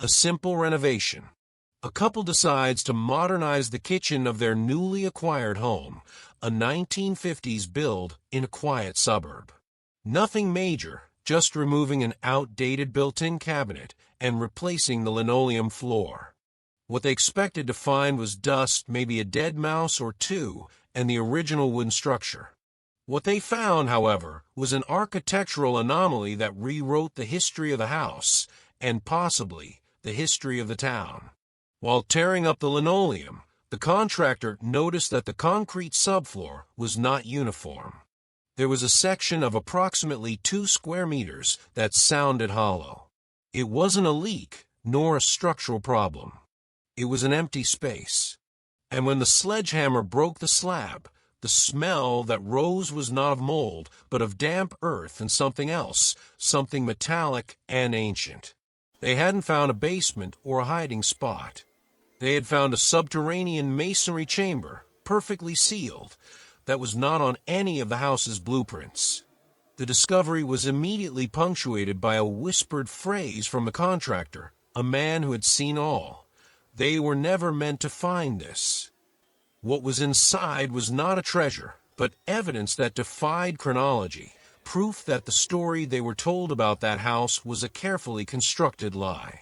a simple renovation. A couple decides to modernize the kitchen of their newly acquired home, a 1950s build in a quiet suburb. Nothing major, just removing an outdated built-in cabinet and replacing the linoleum floor. What they expected to find was dust, maybe a dead mouse or two, and the original wooden structure. What they found, however, was an architectural anomaly that rewrote the history of the house, and possibly the history of the town. While tearing up the linoleum, the contractor noticed that the concrete subfloor was not uniform. There was a section of approximately 2 square meters that sounded hollow. It wasn't a leak, nor a structural problem. It was an empty space. And when the sledgehammer broke the slab, the smell that rose was not of mold, but of damp earth and something else, something metallic and ancient. They hadn't found a basement or a hiding spot. They had found a subterranean masonry chamber, perfectly sealed, that was not on any of the house's blueprints. The discovery was immediately punctuated by a whispered phrase from the contractor, a man who had seen all. They were never meant to find this. What was inside was not a treasure, but evidence that defied chronology, proof that the story they were told about that house was a carefully constructed lie.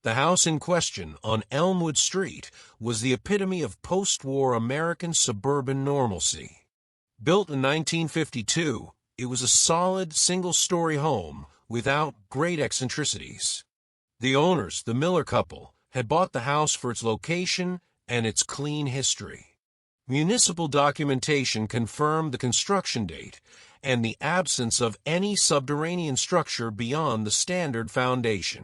The house in question on Elmwood Street was the epitome of post-war American suburban normalcy. Built in 1952, it was a solid single-story home without great eccentricities. The owners, the Miller couple, had bought the house for its location and its clean history. Municipal documentation confirmed the construction date and the absence of any subterranean structure beyond the standard foundation.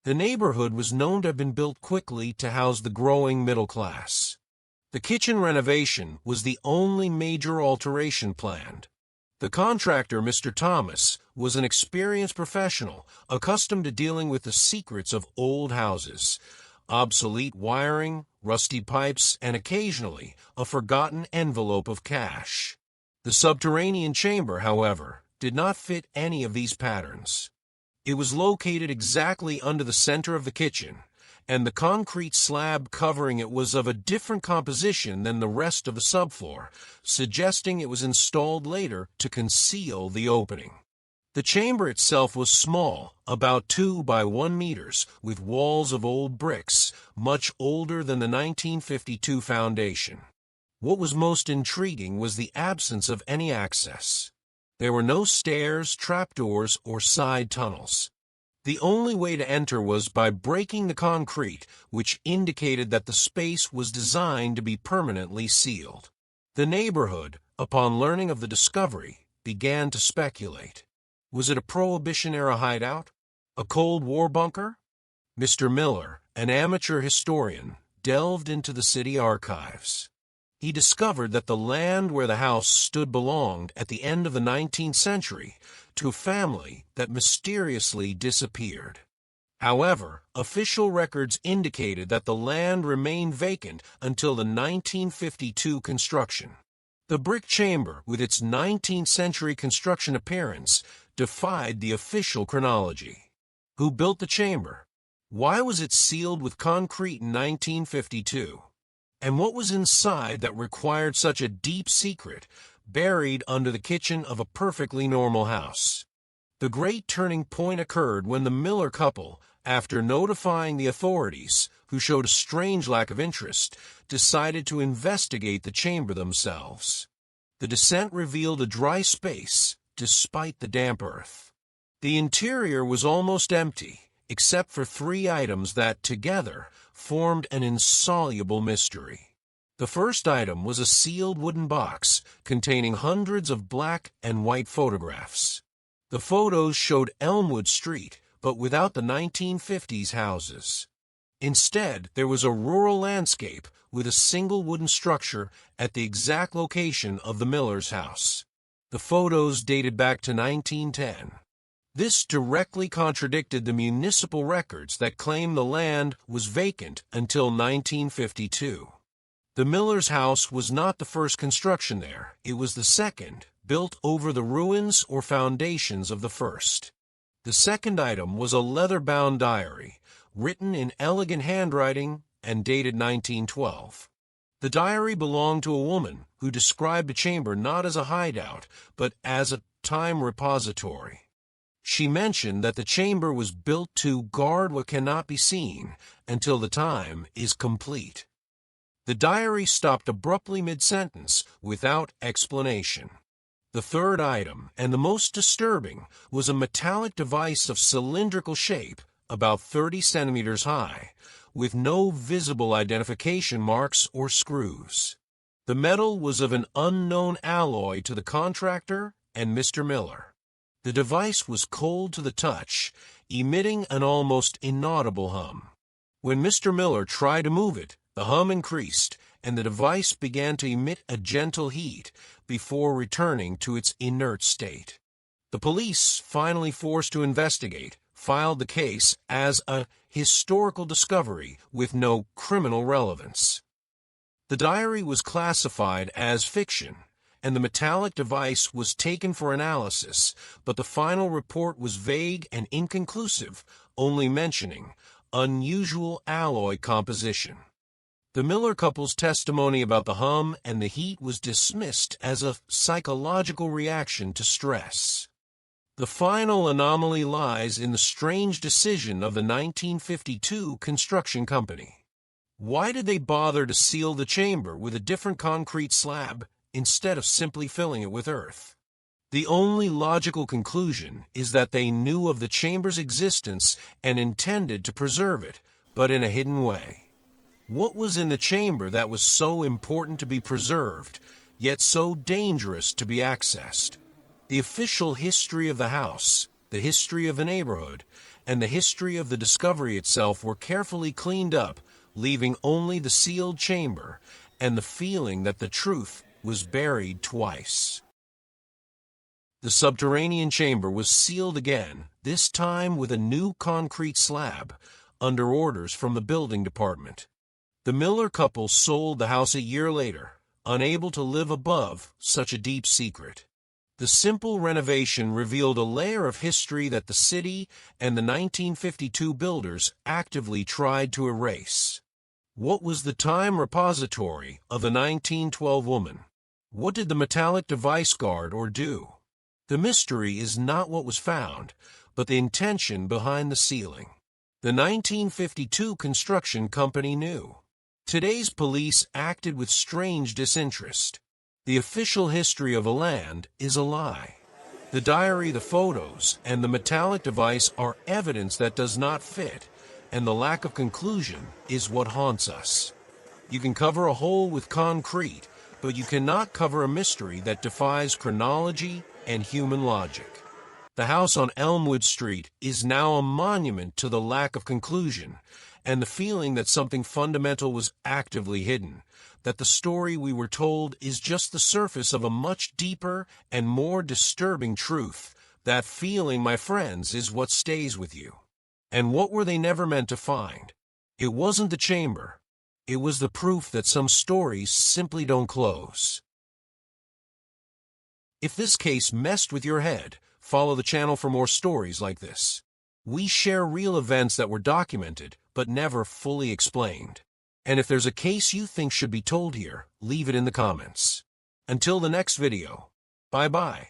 The neighborhood was known to have been built quickly to house the growing middle class. The kitchen renovation was the only major alteration planned. The contractor, Mr. Thomas, was an experienced professional, accustomed to dealing with the secrets of old houses, obsolete wiring, rusty pipes, and occasionally a forgotten envelope of cash. The subterranean chamber, however, did not fit any of these patterns. It was located exactly under the center of the kitchen, and the concrete slab covering it was of a different composition than the rest of the subfloor, suggesting it was installed later to conceal the opening. The chamber itself was small, about 2 by 1 meters, with walls of old bricks, much older than the 1952 foundation. What was most intriguing was the absence of any access. There were no stairs, trapdoors, or side tunnels. The only way to enter was by breaking the concrete, which indicated that the space was designed to be permanently sealed. The neighborhood, upon learning of the discovery, began to speculate. Was it a Prohibition-era hideout? A Cold War bunker? Mr. Miller, an amateur historian, delved into the city archives. He discovered that the land where the house stood belonged, at the end of the 19th century, to a family that mysteriously disappeared. However, official records indicated that the land remained vacant until the 1952 construction. The brick chamber, with its 19th century construction appearance, defied the official chronology. Who built the chamber? Why was it sealed with concrete in 1952? And what was inside that required such a deep secret, buried under the kitchen of a perfectly normal house? The great turning point occurred when the Miller couple, after notifying the authorities, who showed a strange lack of interest, decided to investigate the chamber themselves. The descent revealed a dry space, despite the damp earth. The interior was almost empty, except for 3 items that, together, formed an insoluble mystery. The first item was a sealed wooden box containing hundreds of black and white photographs. The photos showed Elmwood Street, but without the 1950s houses. Instead, there was a rural landscape with a single wooden structure at the exact location of the Miller's house. The photos dated back to 1910. This directly contradicted the municipal records that claimed the land was vacant until 1952. The Miller's house was not the first construction there. It was the second, built over the ruins or foundations of the first. The second item was a leather-bound diary, written in elegant handwriting and dated 1912. The diary belonged to a woman who described the chamber not as a hideout, but as a time repository. She mentioned that the chamber was built to guard what cannot be seen until the time is complete. The diary stopped abruptly mid-sentence without explanation. The third item, and the most disturbing, was a metallic device of cylindrical shape, about 30 centimeters high, with no visible identification marks or screws. The metal was of an unknown alloy to the contractor and Mr. Miller. The device was cold to the touch, emitting an almost inaudible hum. When Mr. Miller tried to move it, the hum increased, and the device began to emit a gentle heat before returning to its inert state. The police, finally forced to investigate, filed the case as a historical discovery with no criminal relevance. The diary was classified as fiction, and the metallic device was taken for analysis, but the final report was vague and inconclusive, only mentioning unusual alloy composition. The Miller couple's testimony about the hum and the heat was dismissed as a psychological reaction to stress. The final anomaly lies in the strange decision of the 1952 construction company. Why did they bother to seal the chamber with a different concrete slab instead of simply filling it with earth? The only logical conclusion is that they knew of the chamber's existence and intended to preserve it, but in a hidden way. What was in the chamber that was so important to be preserved, yet so dangerous to be accessed? The official history of the house, the history of the neighborhood, and the history of the discovery itself were carefully cleaned up, leaving only the sealed chamber and the feeling that the truth was buried twice. The subterranean chamber was sealed again, this time with a new concrete slab, under orders from the building department. The Miller couple sold the house a year later, unable to live above such a deep secret. The simple renovation revealed a layer of history that the city and the 1952 builders actively tried to erase. What was the time repository of the 1912 woman? What did the metallic device guard or do? The mystery is not what was found, but the intention behind the sealing. The 1952 construction company knew. Today's police acted with strange disinterest. The official history of a land is a lie. The diary, the photos, and the metallic device are evidence that does not fit, and the lack of conclusion is what haunts us. You can cover a hole with concrete, but you cannot cover a mystery that defies chronology and human logic. The house on Elmwood Street is now a monument to the lack of conclusion, and the feeling that something fundamental was actively hidden, that the story we were told is just the surface of a much deeper and more disturbing truth. That feeling, my friends, is what stays with you. And what were they never meant to find? It wasn't the chamber. It was the proof that some stories simply don't close. If this case messed with your head, follow the channel for more stories like this. We share real events that were documented, but never fully explained. And if there's a case you think should be told here, leave it in the comments. Until the next video, bye-bye.